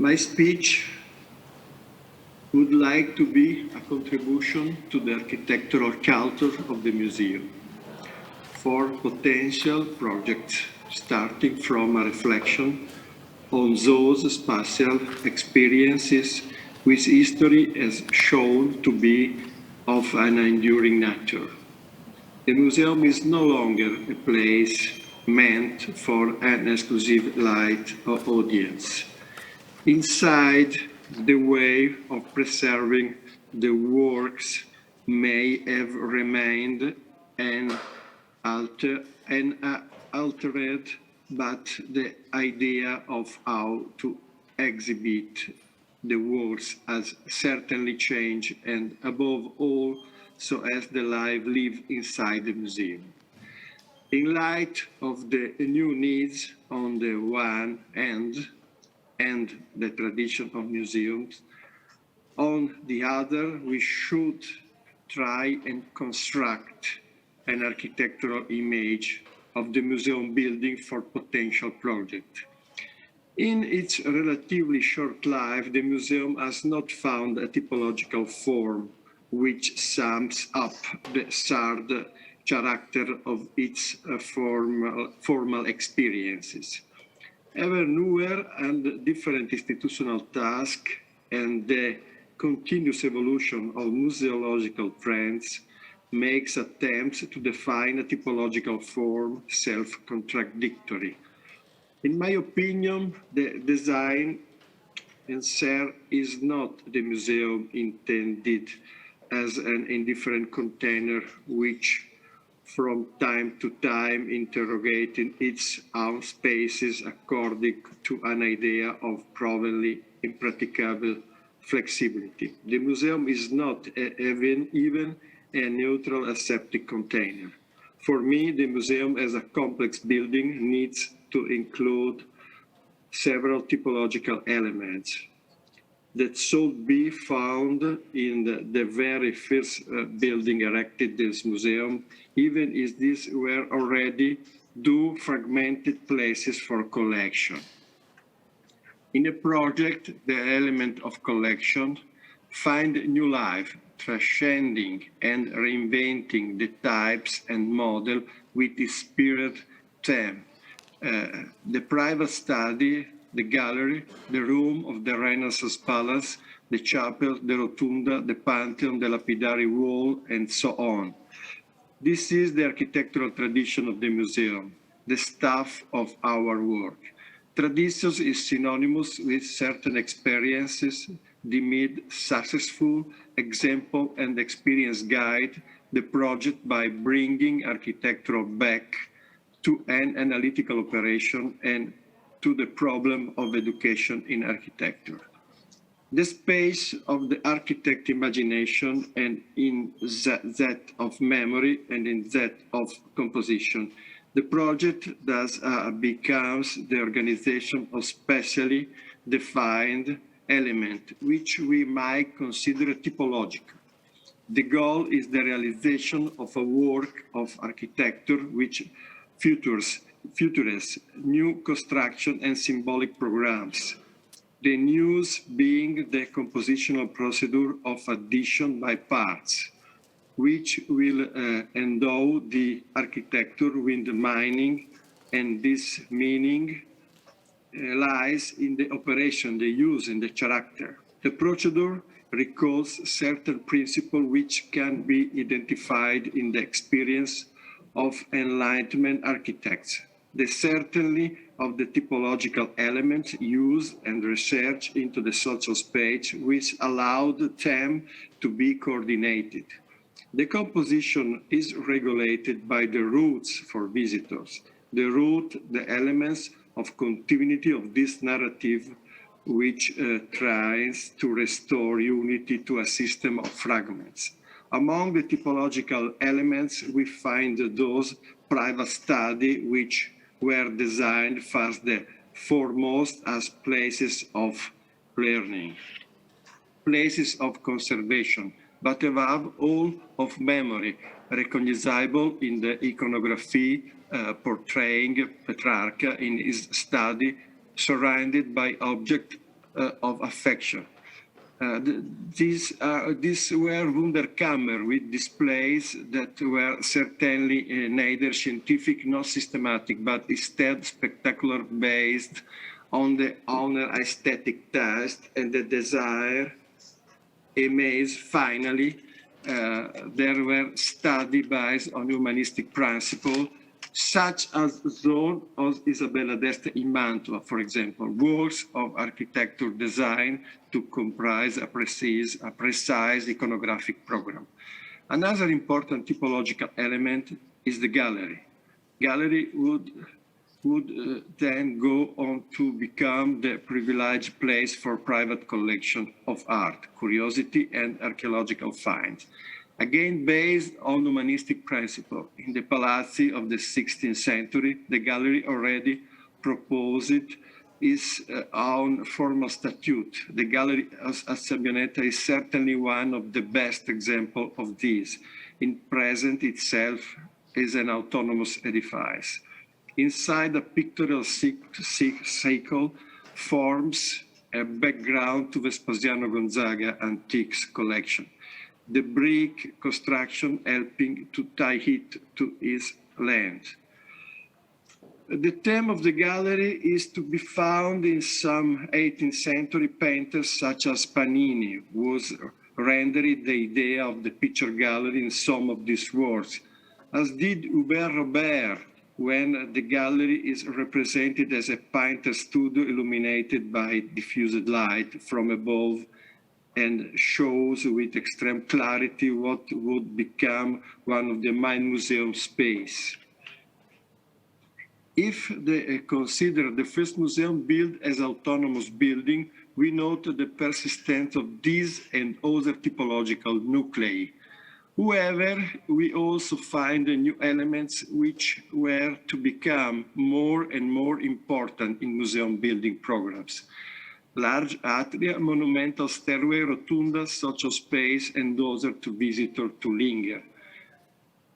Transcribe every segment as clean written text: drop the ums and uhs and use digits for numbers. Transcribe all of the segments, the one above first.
My speech would like to be a contribution to the architectural culture of the museum for potential projects, starting from a reflection on those spatial experiences which history has shown to be of an enduring nature. The museum is no longer a place meant for an exclusive light audience. Inside, the way of preserving the works may have remained an altered, but the idea of how to exhibit the works has certainly changed, and above all, so as the life live inside the museum. In light of the new needs on the one hand, and the tradition of museums. On the other, we should try and construct an architectural image of the museum building for potential project. In its relatively short life, the museum has not found a typological form which sums up the shared character of its formal experiences. Ever newer and different institutional tasks and the continuous evolution of museological trends makes attempts to define a typological form self-contradictory. In my opinion, the design answer is not the museum intended as an indifferent container which from time to time interrogating its own spaces according to an idea of provenly impracticable flexibility. The museum is not even a neutral aseptic container. For me, the museum as a complex building needs to include several typological elements that should be found in the very first building erected this museum, even if these were already two fragmented places for collection. In a project, the element of collection find new life, transcending and reinventing the types and model with inspired theme. The private study, the gallery, the room of the Renaissance Palace, the chapel, the rotunda, the Pantheon, the lapidary wall, and so on. This is the architectural tradition of the museum, the stuff of our work. Tradition is synonymous with certain experiences, deemed successful, example, and experience guide the project by bringing architecture back to an analytical operation and to the problem of education in architecture. The space of the architect imagination and in that of memory and in that of composition. The project thus becomes the organization of specially defined element, which we might consider typological. The goal is the realization of a work of architecture which futures new construction and symbolic programs. The news being the compositional procedure of addition by parts, which will endow the architecture with the meaning, and this meaning lies in the operation, the use, and the character. The procedure recalls certain principles which can be identified in the experience of Enlightenment architects. The certainty of the typological elements used and research into the social space which allowed them to be coordinated. The composition is regulated by the routes for visitors, the route, the elements of continuity of this narrative which tries to restore unity to a system of fragments. Among the typological elements, we find those private study which were designed first and foremost as places of learning, places of conservation, but above all of memory, recognizable in the iconography portraying Petrarch in his study, surrounded by objects of affection. These were Wunderkammer with displays that were certainly neither scientific nor systematic, but instead spectacular, based on the owner aesthetic taste and the desire. Amaze, finally, there were studies based on humanistic principles, such as those of Isabella d'Este in Mantua, for example, works of architecture designed to comprise a precise iconographic program. Another important typological element is the gallery. Gallery would then go on to become the privileged place for private collection of art, curiosity, and archaeological finds. Again, based on humanistic principle, in the Palazzi of the 16th century, the gallery already proposed its own formal statute. The gallery at Sabbioneta is certainly one of the best examples of this. In present itself is an autonomous edifice. Inside the pictorial cycle forms a background to Vespasiano Gonzaga Antiques collection. The brick construction helping to tie it to its land. The theme of the gallery is to be found in some 18th century painters such as Panini, who rendered the idea of the picture gallery in some of these works, as did Hubert Robert, when the gallery is represented as a painter studio illuminated by diffused light from above and shows with extreme clarity what would become one of the main museum space. If they consider the first museum built as autonomous building, we note the persistence of these and other typological nuclei. However, we also find new elements which were to become more and more important in museum building programs. Large atria, monumental stairway, rotunda, social space, and other to visitors to linger.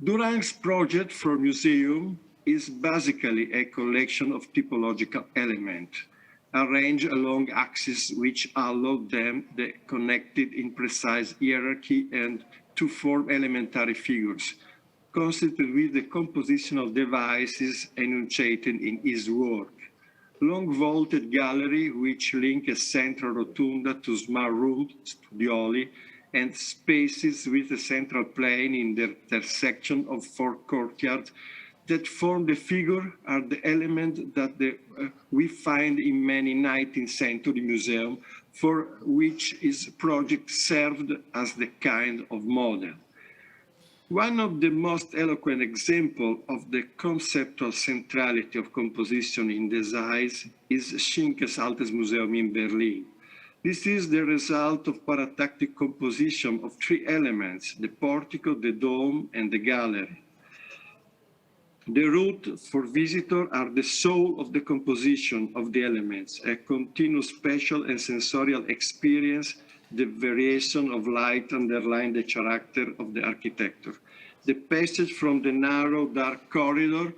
Durang's project for museum is basically a collection of typological elements, arranged along axes which allow them the connected in precise hierarchy and to form elementary figures, constituted with the compositional devices enunciated in his work. Long vaulted gallery which link a central rotunda to small rooms, studioli, and spaces with a central plane in the intersection of four courtyards that form the figure are the element that we find in many 19th century museums, for which his project served as the kind of model. One of the most eloquent examples of the conceptual centrality of composition in design is Schinkes Altes Museum in Berlin. This is the result of paratactic composition of three elements: the portico, the dome, and the gallery. The route for visitors are the soul of the composition of the elements, a continuous spatial and sensorial experience. The variation of light underline the character of the architecture. The passage from the narrow, dark corridor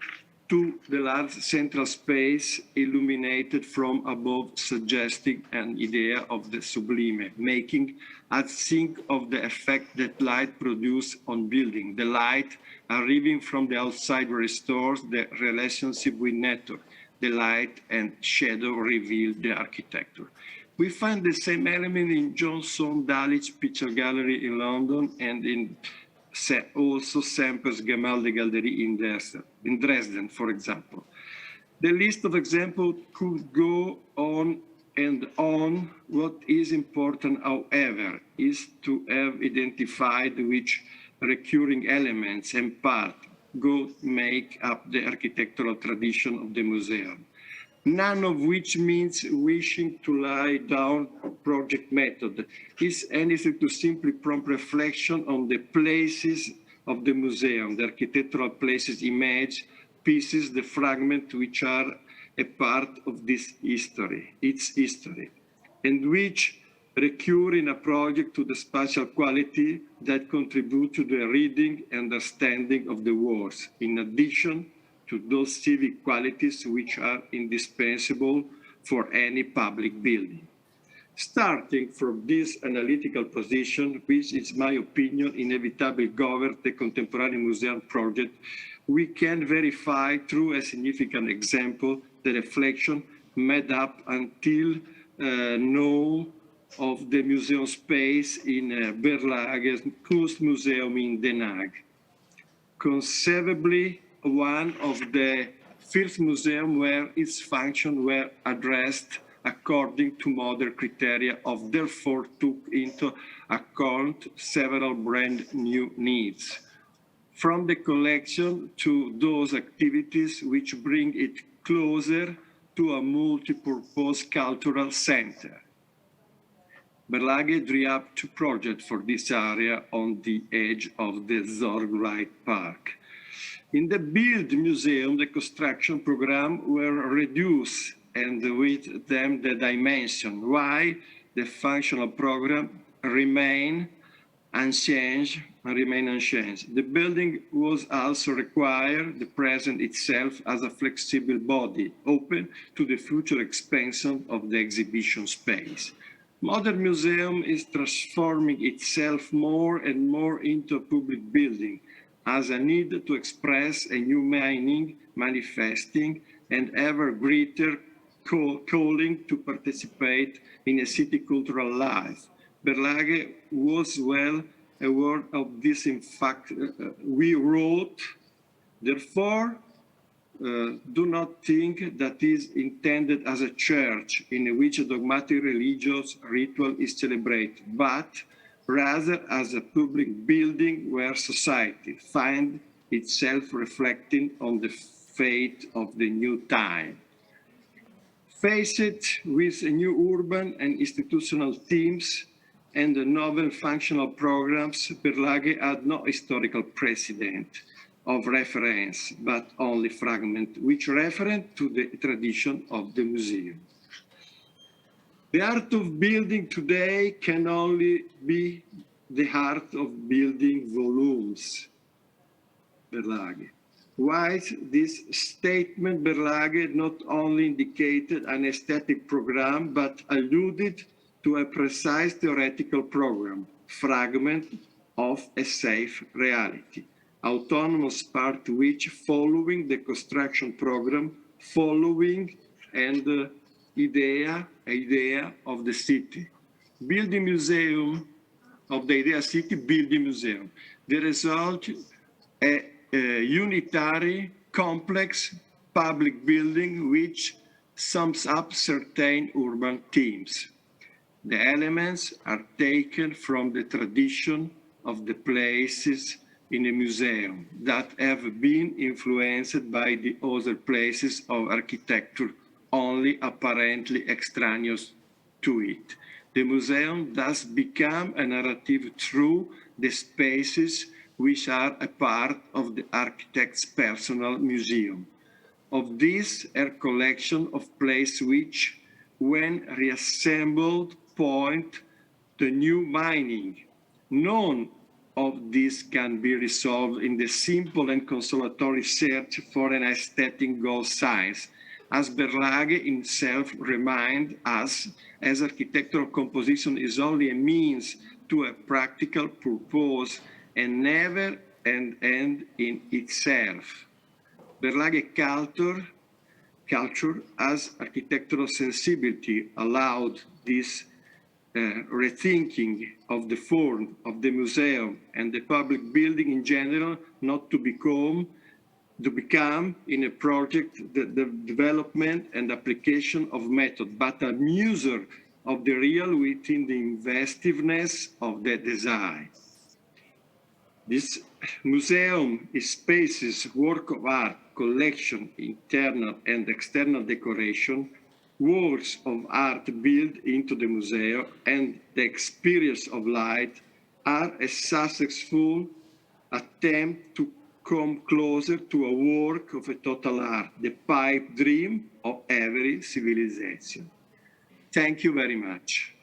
to the large central space illuminated from above, suggesting an idea of the sublime, making us think of the effect that light produces on building. The light arriving from the outside restores the relationship with nature. The light and shadow reveal the architecture. We find the same element in Johnson Dulwich Picture Gallery in London and in also Semper's Gemäldegalerie in Dresden, for example. The list of examples could go on and on. What is important, however, is to have identified which recurring elements and parts make up the architectural tradition of the museum. None of which means wishing to lie down project method. Is anything to simply prompt reflection on the places of the museum, the architectural places, image, pieces, the fragments which are a part of this history, its history, and which recur in a project to the spatial quality that contribute to the reading and understanding of the works, in addition to those civic qualities which are indispensable for any public building. Starting from this analytical position, which is my opinion inevitably governs the contemporary museum project, we can verify through a significant example the reflection made up until now of the museum space in Berlage's Kunstmuseum in Den Haag. Conceivably, one of the first museums where its functions were addressed according to modern criteria of therefore took into account several brand new needs. From the collection to those activities which bring it closer to a multi-purpose cultural center. Berlage drew up two projects for this area on the edge of the Zorgweit Park. In the Build Museum, the construction program were reduced and with them the dimension, while the functional program remain unchanged. The building was also required the present itself as a flexible body, open to the future expansion of the exhibition space. Modern museum is transforming itself more and more into a public building as a need to express a new meaning, manifesting an ever greater calling to participate in a city cultural life. Berlage was well aware of this. In fact, we wrote, therefore, do not think that is intended as a church in which a dogmatic religious ritual is celebrated, but rather as a public building where society finds itself reflecting on the fate of the new time. Faced with new urban and institutional themes and the novel functional programs, Berlage had no historical precedent of reference, but only fragment, which referent to the tradition of the museum. The art of building today can only be the art of building volumes, Berlage. Whilst this statement, Berlage not only indicated an aesthetic program, but alluded to a precise theoretical program, fragment of a safe reality. Autonomous part which following the construction program, following and idea of the city. Building museum of the idea city, building museum. The result, a unitary, complex public building which sums up certain urban themes. The elements are taken from the tradition of the places in a museum that have been influenced by the other places of architecture, only apparently extraneous to it. The museum thus become a narrative through the spaces which are a part of the architect's personal museum. Of this, a collection of places which, when reassembled, point to new meaning. None of this can be resolved in the simple and consolatory search for an aesthetic goal science, as Berlage himself reminds us, as architectural composition is only a means to a practical purpose and never an end in itself. Berlage culture as architectural sensibility allowed this rethinking of the form of the museum and the public building in general not to become in a project the development and application of method, but a user of the real within the inventiveness of the design. This museum is spaces, work of art, collection, internal and external decoration, works of art built into the museum, and the experience of light are a successful attempt to come closer to a work of a total art, the pipe dream of every civilization. Thank you very much.